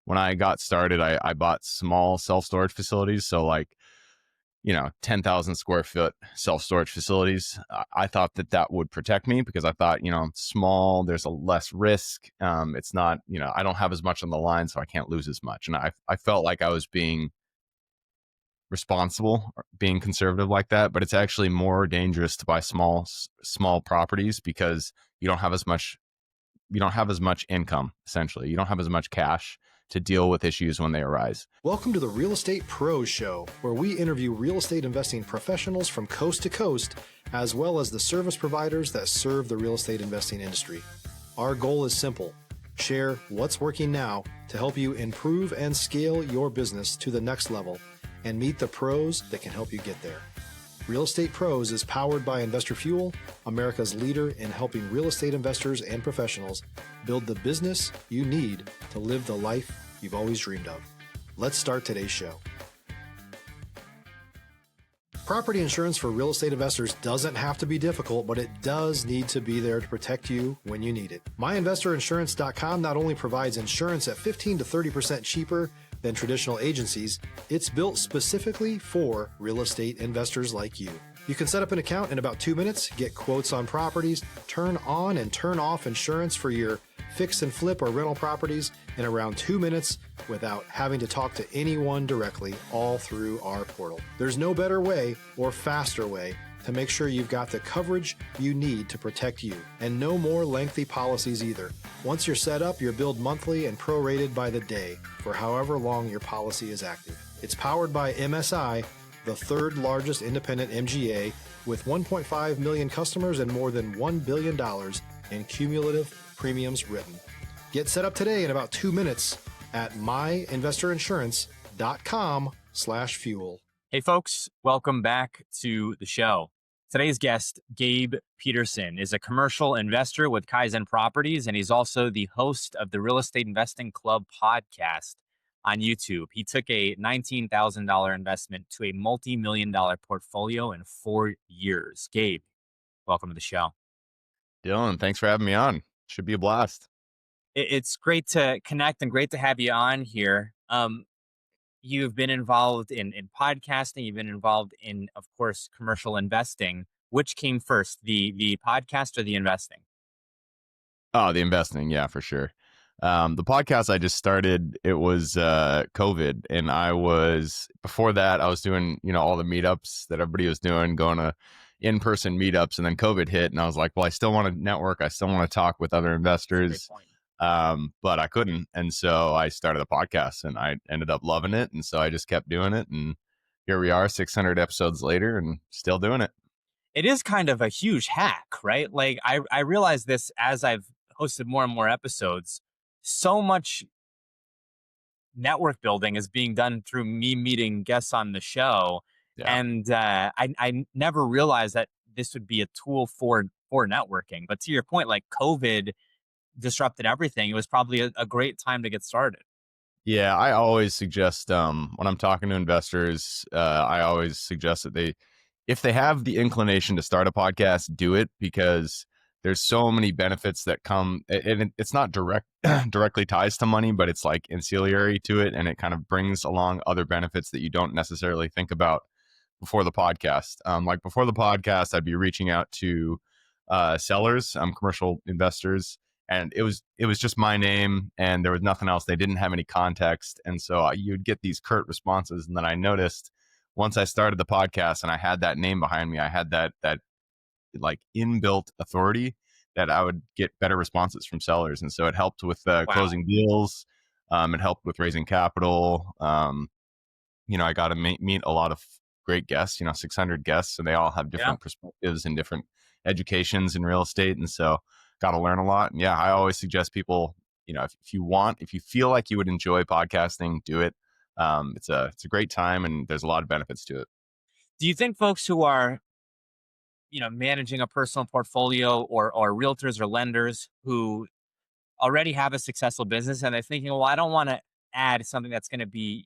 when I got started, I bought small self-storage facilities. So like, 10,000 square foot self-storage facilities. I thought that would protect me because I thought, small, there's a less risk. It's not, I don't have as much on the line, so I can't lose as much. And I felt like I was being responsible, or being conservative like that, but it's actually more dangerous to buy small properties because you don't have as much income. Essentially, you don't have as much cash to deal with issues when they arise. Welcome to the Real Estate Pros Show, where we interview real estate investing professionals from coast to coast, as well as the service providers that serve the real estate investing industry. Our goal is simple: share what's working now to help you improve and scale your business to the next level and meet the pros that can help you get there. Real Estate Pros is powered by Investor Fuel, America's leader in helping real estate investors and professionals build the business you need to live the life you've always dreamed of. Let's start today's show. Property insurance for real estate investors doesn't have to be difficult, but it does need to be there to protect you when you need it. MyInvestorInsurance.com not only provides insurance at 15 to 30% cheaper than traditional agencies, it's built specifically for real estate investors like you. You can set up an account in about 2 minutes, get quotes on properties, turn on and turn off insurance for your fix and flip or rental properties in around 2 minutes without having to talk to anyone directly, all through our portal. There's no better way or faster way to make sure you've got the coverage you need to protect you, and no more lengthy policies either. Once you're set up, you're billed monthly and prorated by the day for however long your policy is active. It's powered by MSI, the third largest independent MGA, with 1.5 million customers and more than $1 billion in cumulative premiums written. Get set up today in about 2 minutes at myinvestorinsurance.com/fuel. Hey folks, welcome back to the show. Today's guest, Gabe Petersen, is a commercial investor with Kaizen Properties, and he's also the host of the Real Estate Investing Club podcast on YouTube. He took a $19,000 investment to a multi-million-dollar portfolio in 4 years. Gabe, welcome to the show. Dylan, thanks for having me on. Should be a blast. It's great to connect and great to have you on here. You've been involved in podcasting. You've been involved in, of course, commercial investing. Which came first, the podcast or the investing? Oh, the investing. Yeah, for sure. The podcast I just started, it was COVID. And before that, I was doing, all the meetups that everybody was doing, going to in-person meetups. And then COVID hit and I was like, well, I still want to network. I still want to talk with other investors. But I couldn't. And so I started a podcast and I ended up loving it. And so I just kept doing it. And here we are 600 episodes later and still doing it. It is kind of a huge hack, right? Like I realize this as I've hosted more and more episodes. So much network building is being done through me meeting guests on the show. Yeah. And I never realized that this would be a tool for networking. But to your point, like COVID disrupted everything. It was probably a great time to get started. Yeah, I always suggest when I'm talking to investors, I always suggest that if they have the inclination to start a podcast, do it, because there's so many benefits that come. And it's not directly ties to money, but it's like ancillary to it, and it kind of brings along other benefits that you don't necessarily think about before the podcast. Like before the podcast, I'd be reaching out to sellers, commercial investors. And it was just my name and there was nothing else. They didn't have any context. And so you'd get these curt responses. And then I noticed once I started the podcast and I had that name behind me, I had that like inbuilt authority that I would get better responses from sellers. And so it helped with closing deals. It helped with raising capital. I got to meet a lot of great guests, 600 guests. And they all have different perspectives and different educations in real estate. And so got to learn a lot. And yeah, I always suggest people, if you feel like you would enjoy podcasting, do it. It's a great time and there's a lot of benefits to it. Do you think folks who are, managing a personal portfolio or realtors or lenders who already have a successful business and they're thinking, well, I don't want to add something that's going to be,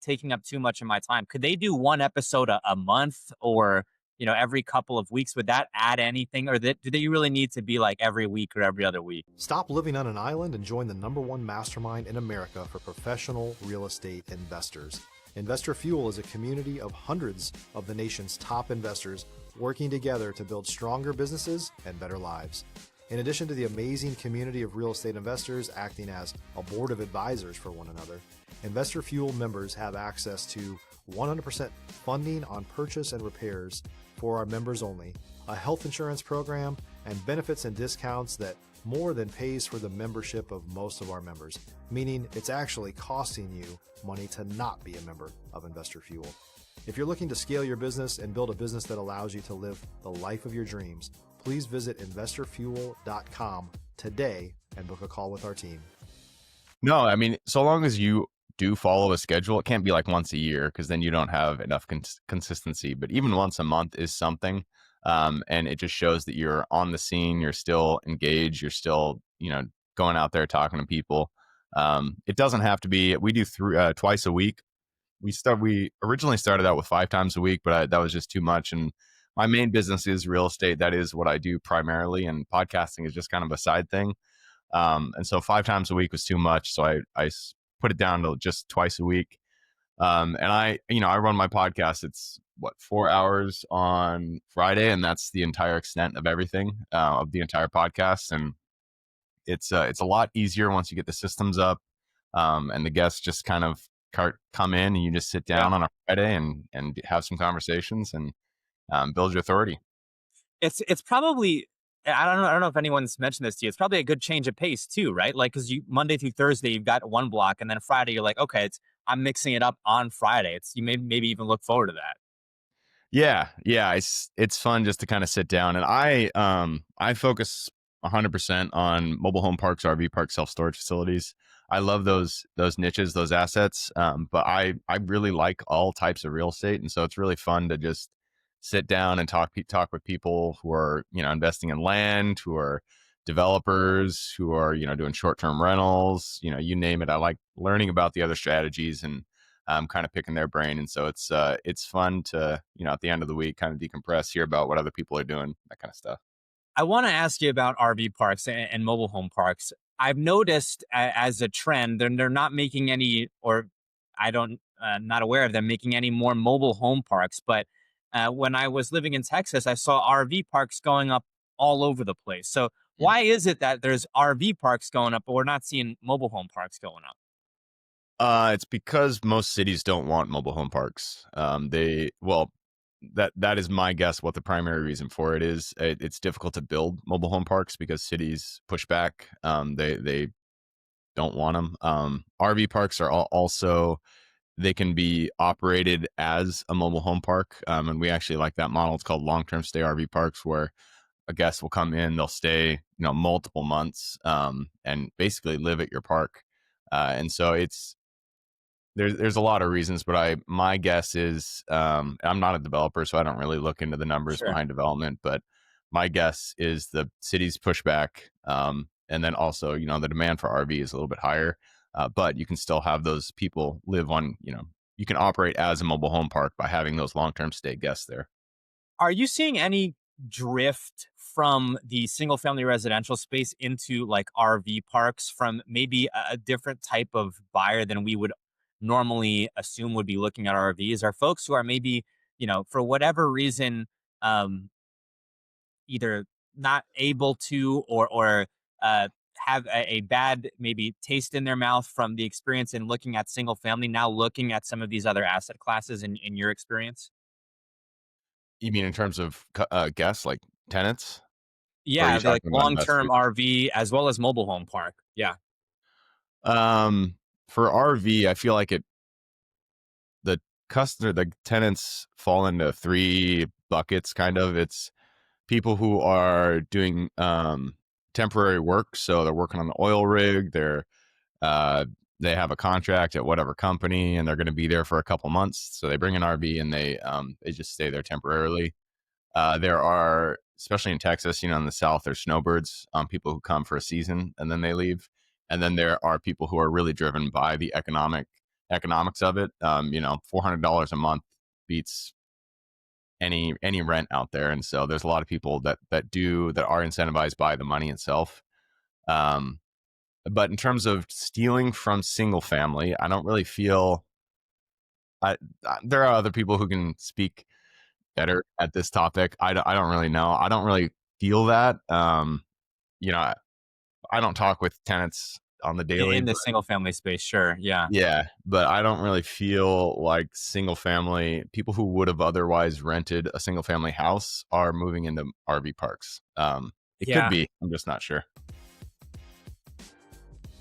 taking up too much of my time. Could they do one episode a month or every couple of weeks, would that add anything, or do they really need to be like every week or every other week? Stop living on an island and join the #1 mastermind in America for professional real estate investors. Investor Fuel is a community of hundreds of the nation's top investors working together to build stronger businesses and better lives. In addition to the amazing community of real estate investors acting as a board of advisors for one another, Investor Fuel members have access to 100% funding on purchase and repairs for our members only, a health insurance program, and benefits and discounts that more than pays for the membership of most of our members, meaning it's actually costing you money to not be a member of Investor Fuel. If you're looking to scale your business and build a business that allows you to live the life of your dreams, please visit investorfuel.com today and book a call with our team. No, I mean, so long as you do follow a schedule, it can't be like once a year because then you don't have enough consistency. But even once a month is something. And it just shows that you're on the scene, you're still engaged, you're still, going out there talking to people. It doesn't have to be, we do twice a week. We originally started out with 5 times a week, but that was just too much. And my main business is real estate. That is what I do primarily. And podcasting is just kind of a side thing. And so 5 times a week was too much. So I put it down to just twice a week. And I run my podcast. It's 4 hours on Friday, and that's the entire extent of everything, of the entire podcast. And it's a lot easier once you get the systems up, and the guests just kind of come in, and you just sit down on a Friday and have some conversations and build your authority. It's probably, I don't know if anyone's mentioned this to you. It's probably a good change of pace too, right? Like, because you Monday through Thursday you've got one block, and then Friday you're like, okay, I'm mixing it up on Friday. You maybe even look forward to that. Yeah. It's fun just to kind of sit down, and I focus 100% on mobile home parks, RV parks, self-storage facilities. I love those niches, those assets. But I really like all types of real estate, and so it's really fun to just sit down and talk with people who are investing in land, who are developers, who are doing short-term rentals. You name it. I like learning about the other strategies and kind of picking their brain. And so it's fun to at the end of the week kind of decompress, hear about what other people are doing, that kind of stuff. I want to ask you about RV parks and mobile home parks. I've noticed as a trend, they're not making any, or I don't, not aware of them making any more mobile home parks. But when I was living in Texas, I saw RV parks going up all over the place. So why is it that there's RV parks going up, but we're not seeing mobile home parks going up? It's because most cities don't want mobile home parks. That is my guess what the primary reason for it is. It's difficult to build mobile home parks because cities push back. They don't want them. RV parks are also, they can be operated as a mobile home park. And we actually like that model. It's called long-term stay RV parks, where a guest will come in, they'll stay, multiple months, and basically live at your park. And so there's a lot of reasons, but my guess is, I'm not a developer, so I don't really look into the numbers behind development, but my guess is the cities push back. And then also, the demand for RV is a little bit higher, but you can still have those people live on, you can operate as a mobile home park by having those long-term stay guests there. Are you seeing any drift from the single family residential space into like RV parks from maybe a different type of buyer than we would normally assume would be looking at RVs? Are folks who are maybe, for whatever reason, either not able to or have a bad maybe taste in their mouth from the experience in looking at single family, now looking at some of these other asset classes in your experience? You mean in terms of guests, like tenants? Or are Yeah, you the like talking about long-term investors? RV as well as mobile home park. Yeah, For RV, I feel like the the tenants fall into 3 buckets, kind of. It's people who are doing temporary work, so they're working on the oil rig. They have a contract at whatever company, and they're going to be there for a couple months. So they bring an RV and they just stay there temporarily. There are, especially in Texas, in the South, there's snowbirds, people who come for a season and then they leave. And then there are people who are really driven by the economics of it. $400 a month beats any rent out there. And so there's a lot of people that are incentivized by the money itself. Um, but in terms of stealing from single family, I don't really feel. There are other people who can speak better at this topic. I don't really know. I don't really feel that. You know, I don't talk with tenants on the daily, In the but single family space, sure, yeah. yeah, but I don't really feel like single family people who would have otherwise rented a single family house are moving into RV parks. It could Yeah. be. I'm just not sure.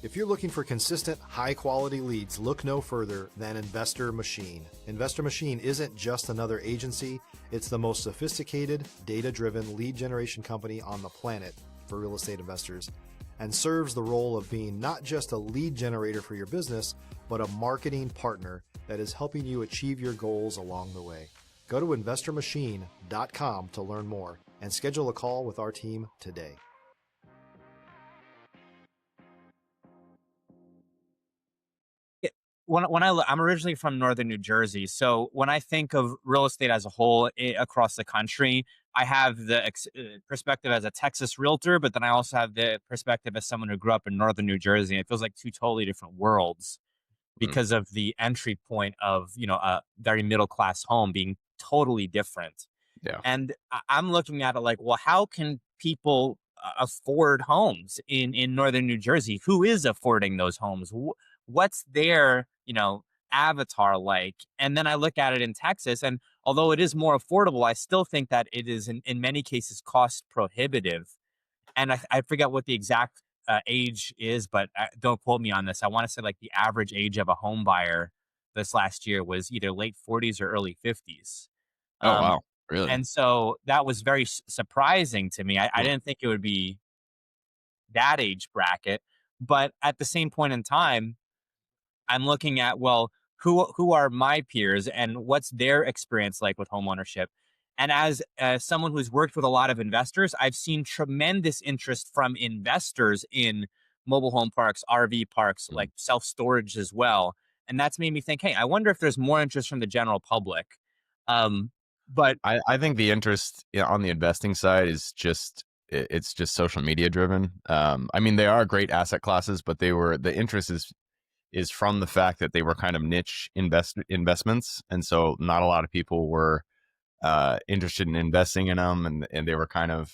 If you're looking for consistent, high-quality leads, look no further than Investor Machine. Investor Machine isn't just another agency, it's the most sophisticated, data-driven lead generation company on the planet for real estate investors, and serves the role of being not just a lead generator for your business, but a marketing partner that is helping you achieve your goals along the way. Go to investormachine.com to learn more and schedule a call with our team today. I'm originally from northern New Jersey, so when I think of real estate as a whole across the country, I have the perspective as a Texas realtor, but then I also have the perspective as someone who grew up in northern New Jersey. And it feels like two totally different worlds Mm, because of the entry point of a very middle class home being totally different. yeah. And I'm looking at it like, well, how can people afford homes in northern New Jersey? Who is affording those homes? What's their avatar like? And then I look at it in Texas, and although it is more affordable, I still think that it is in many cases cost prohibitive. And I forget what the exact age is, but don't quote me on this. I want to say like the average age of a home buyer this last year was either late 40s or early 50s. Oh Um, wow, really? and so that was very surprising to me. I Mm, didn't think it would be that age bracket, but at the same point in time, I'm looking at, well, who are my peers and what's their experience like with homeownership? And as someone who's worked with a lot of investors, I've seen tremendous interest from investors in mobile home parks, RV parks, mm. like self storage as well. And that's made me think, hey, I wonder if there's more interest from the general public. Um, but I think the interest on the investing side is just it's just social media driven. I mean, they are great asset classes, but the interest is from the fact that they were kind of niche investments, and so not a lot of people were interested in investing in them, and they were kind of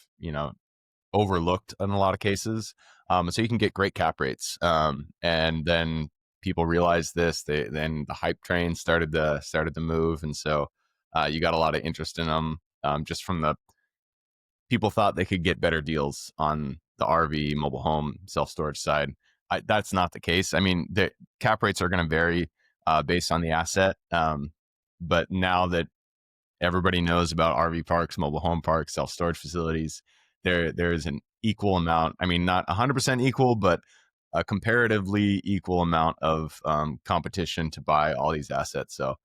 overlooked in a lot of cases. So you can get great cap rates, and then people realized this. Then the hype train started to move, and so you got a lot of interest in them just from the people thought they could get better deals on the RV, mobile home, self storage side. That's not the case. I mean, the cap rates are going to vary based on the asset, but now that everybody knows about RV parks, mobile home parks, self storage facilities, there is an equal amount. I mean, not 100% equal, but a comparatively equal amount of competition to buy all these assets. So,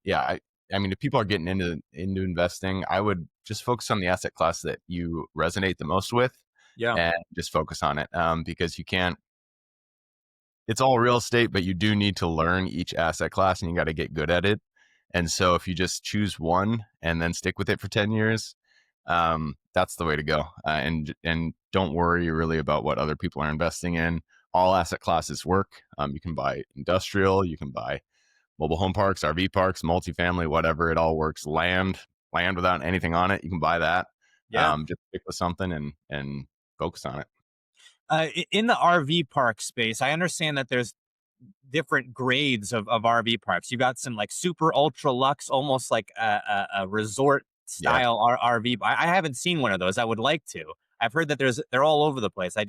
yeah, I mean, if people are getting into investing, I would just focus on the asset class that you resonate the most with, yeah, and just focus on it because you can't. It's all real estate, but you do need to learn each asset class, and you got to get good at it. And so, if you just choose one and then stick with it for 10 years, that's the way to go. And don't worry really about what other people are investing in. All asset classes work. You can buy industrial, you can buy mobile home parks, RV parks, multifamily, whatever. It all works. Land without anything on it, you can buy that. yeah. Just stick with something and focus on it. In the RV park space, I understand that there's different grades of RV parks. You got some like super ultra luxe, almost like a resort Yeah. style RV. I haven't seen one of those. I would like to. I've heard that they're all over the place. I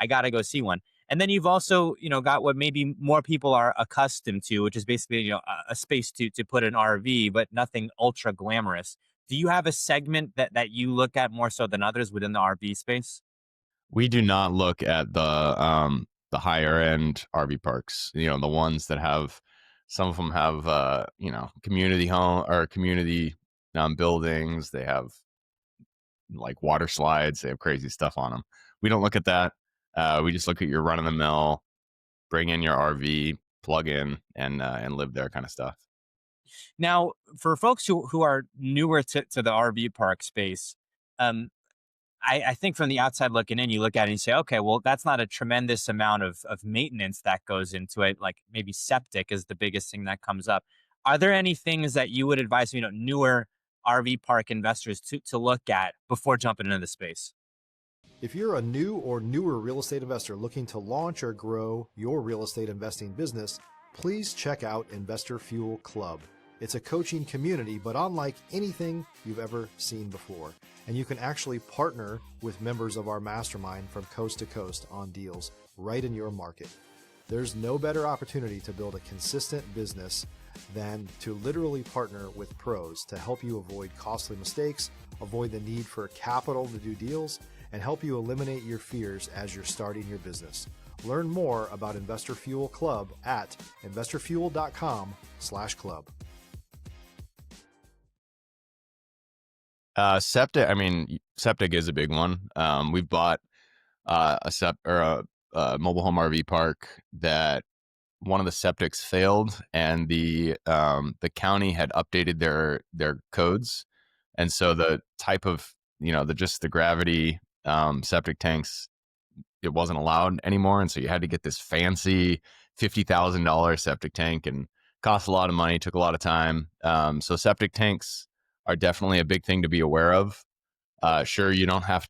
got to go see one. And then you've also got what maybe more people are accustomed to, which is basically a space to put an RV, but nothing ultra glamorous. Do you have a segment that you look at more so than others within the RV space? We do not look at the higher end RV parks. The ones that have some of them have community home or community buildings. They have like water slides. They have crazy stuff on them. We don't look at that. We just look at your run of the mill, bring in your RV, plug in, and live there kind of stuff. Now, for folks who are newer to the RV park space, um, I think from the outside looking in, you look at it and you say, okay, well, that's not a tremendous amount of maintenance that goes into it. Like maybe septic is the biggest thing that comes up. Are there any things that you would advise, newer RV park investors to look at before jumping into the space? If you're a new or newer real estate investor looking to launch or grow your real estate investing business, please check out Investor Fuel Club. It's a coaching community, but unlike anything you've ever seen before. And you can actually partner with members of our mastermind from coast to coast on deals right in your market. There's no better opportunity to build a consistent business than to literally partner with pros to help you avoid costly mistakes, avoid the need for capital to do deals, and help you eliminate your fears as you're starting your business. Learn more about Investor Fuel Club at investorfuel.com/club. Septic is a big one. We've bought a mobile home RV park that one of the septics failed, and the county had updated their codes, and so the type of the gravity septic tanks, it wasn't allowed anymore, and so you had to get this fancy $50,000 septic tank, and cost a lot of money, took a lot of time. So septic tanks are definitely a big thing to be aware of. Sure, you don't have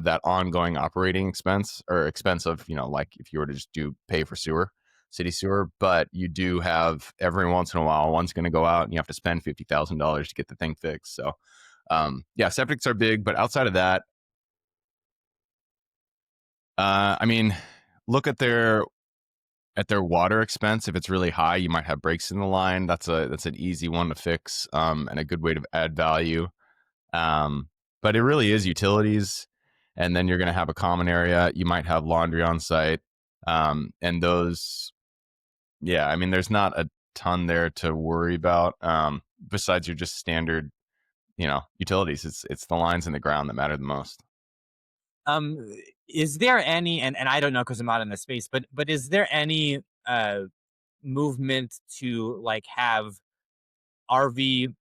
that ongoing operating expense or expense of, like if you were to just pay for city sewer, but you do have every once in a while, one's going to go out and you have to spend $50,000 to get the thing fixed. So, septics are big, but outside of that, look at their water expense. If it's really high, you might have breaks in the line. That's an easy one to fix, and a good way to add value. But it really is utilities, and then you're going to have a common area. You might have laundry on site, and those, there's not a ton there to worry about. Besides your just standard, utilities. It's the lines in the ground that matter the most. Is there any, and I don't know because I'm not in the space, but is there any movement to like have RV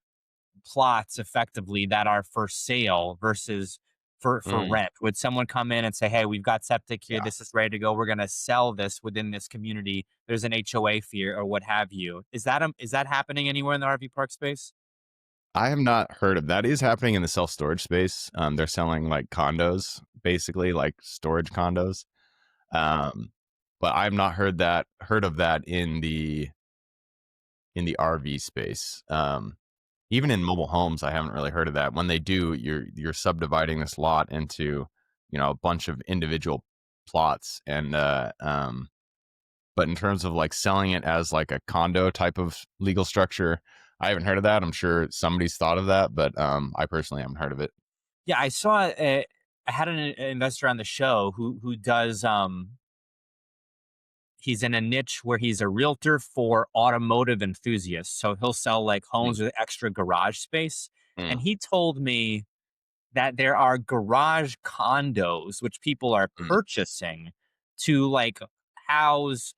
plots effectively that are for sale versus for rent? Would someone come in and say, hey, we've got septic here, Yeah. this is ready to go, we're going to sell this within this community, there's an HOA fee or what have you? Is that happening anywhere in the RV park space? I have not heard of that. It is happening in the self-storage space. They're selling like condos, basically like storage condos. But I've not heard of that in the RV space. Even in mobile homes, I haven't really heard of that. When they do, you're subdividing this lot into, a bunch of individual plots, and but in terms of like selling it as like a condo type of legal structure, I haven't heard of that. I'm sure somebody's thought of that, but I personally haven't heard of it. Yeah, I had an investor on the show who does he's in a niche where he's a realtor for automotive enthusiasts. So he'll sell like homes with extra garage space. Mm. And he told me that there are garage condos which people are purchasing to like house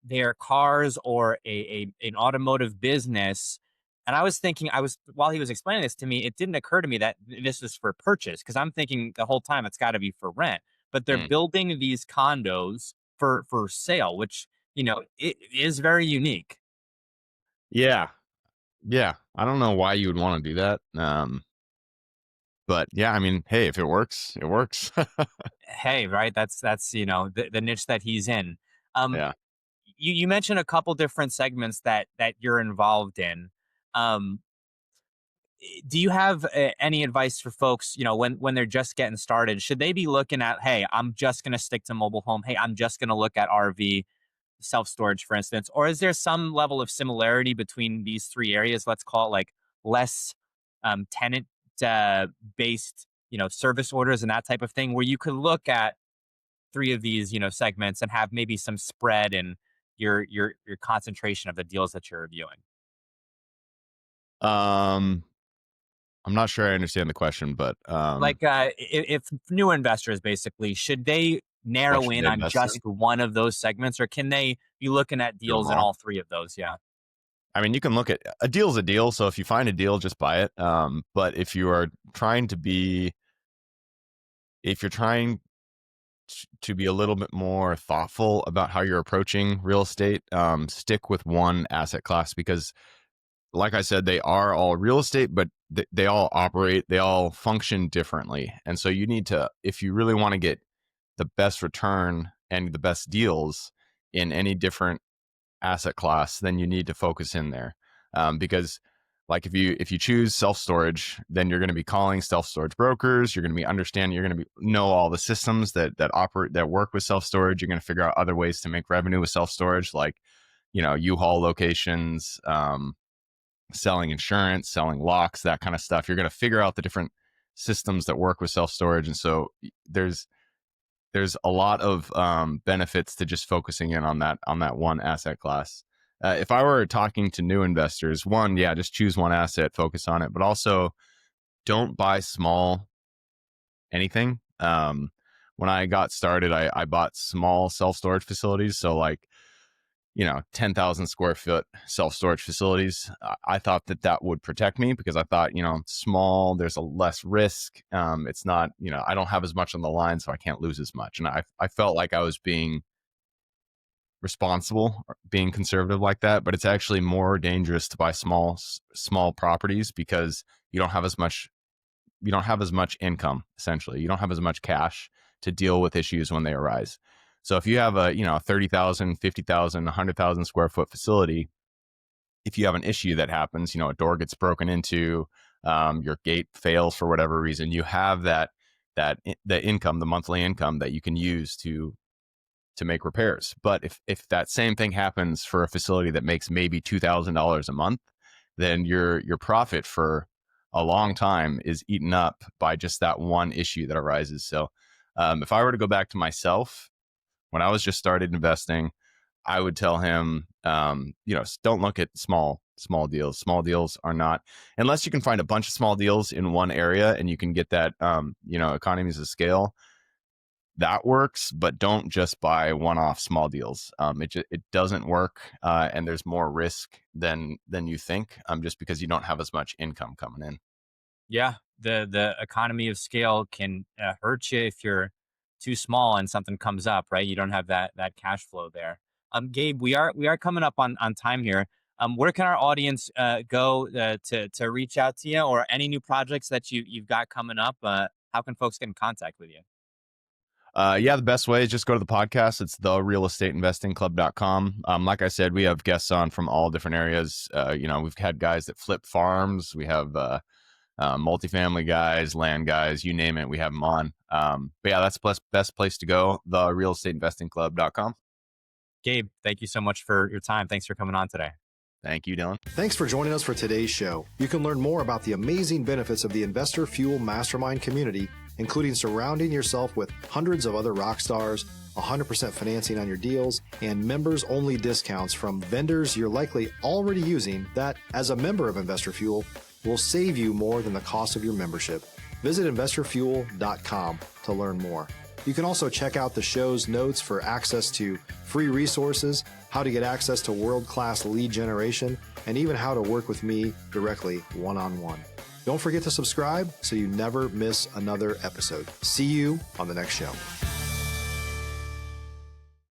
their cars or an automotive business. And I was thinking, while he was explaining this to me, it didn't occur to me that this is for purchase, because I'm thinking the whole time it's got to be for rent. But they're building these condos for sale, which it is very unique. Yeah. I don't know why you would want to do that. But yeah, hey, if it works, it works. Hey, right? That's the niche that he's in. Yeah. You mentioned a couple different segments that you're involved in. Do you have any advice for folks, when they're just getting started? Should they be looking at, hey, I'm just going to stick to mobile home. Hey, I'm just going to look at RV, self-storage, for instance. Or is there some level of similarity between these three areas? Let's call it like less tenant based, service orders and that type of thing, where you could look at three of these, segments and have maybe some spread in your concentration of the deals that you're reviewing. I'm not sure I understand the question, but Like if new investors, basically, should they narrow should in they on invest just in? one of those segments, or can they be looking at deals in all three of those? Yeah. I mean, you can look at a deal's a deal. So if you find a deal, just buy it. But if you're trying to be a little bit more thoughtful about how you're approaching real estate, stick with one asset class, because like I said, they are all real estate, but they all function differently. And so you need to, if you really want to get the best return and the best deals in any different asset class, then you need to focus in there. Because like if you choose self-storage, then you're going to be calling self-storage brokers. You're going to be understanding, you're going to know all the systems that work with self-storage. You're going to figure out other ways to make revenue with self-storage, like, U-Haul locations, selling insurance, selling locks, that kind of stuff. You're going to figure out the different systems that work with self-storage. And so there's a lot of benefits to just focusing in on that one asset class. If I were talking to new investors, one, just choose one asset, focus on it, but also don't buy small anything. When I got started, I bought small self-storage facilities. So like, 10,000 square foot self-storage facilities. I thought that would protect me, because I thought, small, there's a less risk. It's not, I don't have as much on the line, so I can't lose as much. And I felt like I was being responsible, being conservative like that, but it's actually more dangerous to buy small properties, because you don't have as much income. Essentially, you don't have as much cash to deal with issues when they arise. So if you have a 30,000, 50,000, 100,000 square foot facility, if you have an issue that happens, a door gets broken into, your gate fails for whatever reason, you have the income, the monthly income that you can use to make repairs. But if that same thing happens for a facility that makes maybe $2,000 a month, then your profit for a long time is eaten up by just that one issue that arises. So if I were to go back to myself, when I was just started investing, I would tell him, don't look at small deals. Small deals are not, unless you can find a bunch of small deals in one area and you can get that, economies of scale. That works, but don't just buy one-off small deals. It doesn't work, and there's more risk than you think, just because you don't have as much income coming in. Yeah, the economy of scale can hurt you if you're too small and something comes up, right? You don't have that cash flow there. Gabe, we are coming up on time here. Where can our audience go to reach out to you, or any new projects that you've got coming up? How can folks get in contact with you? The best way is just go to the podcast. It's therealestateinvestingclub.com. Like I said, we have guests on from all different areas. We've had guys that flip farms. We have multifamily guys, land guys, you name it, we have them on. That's the best place to go, therealestateinvestingclub.com. Gabe, thank you so much for your time. Thanks for coming on today. Thank you, Dylan. Thanks for joining us for today's show. You can learn more about the amazing benefits of the Investor Fuel Mastermind community, including surrounding yourself with hundreds of other rock stars, 100% financing on your deals, and members-only discounts from vendors you're likely already using that, as a member of Investor Fuel, will save you more than the cost of your membership. Visit investorfuel.com to learn more. You can also check out the show's notes for access to free resources, how to get access to world-class lead generation, and even how to work with me directly one-on-one. Don't forget to subscribe so you never miss another episode. See you on the next show.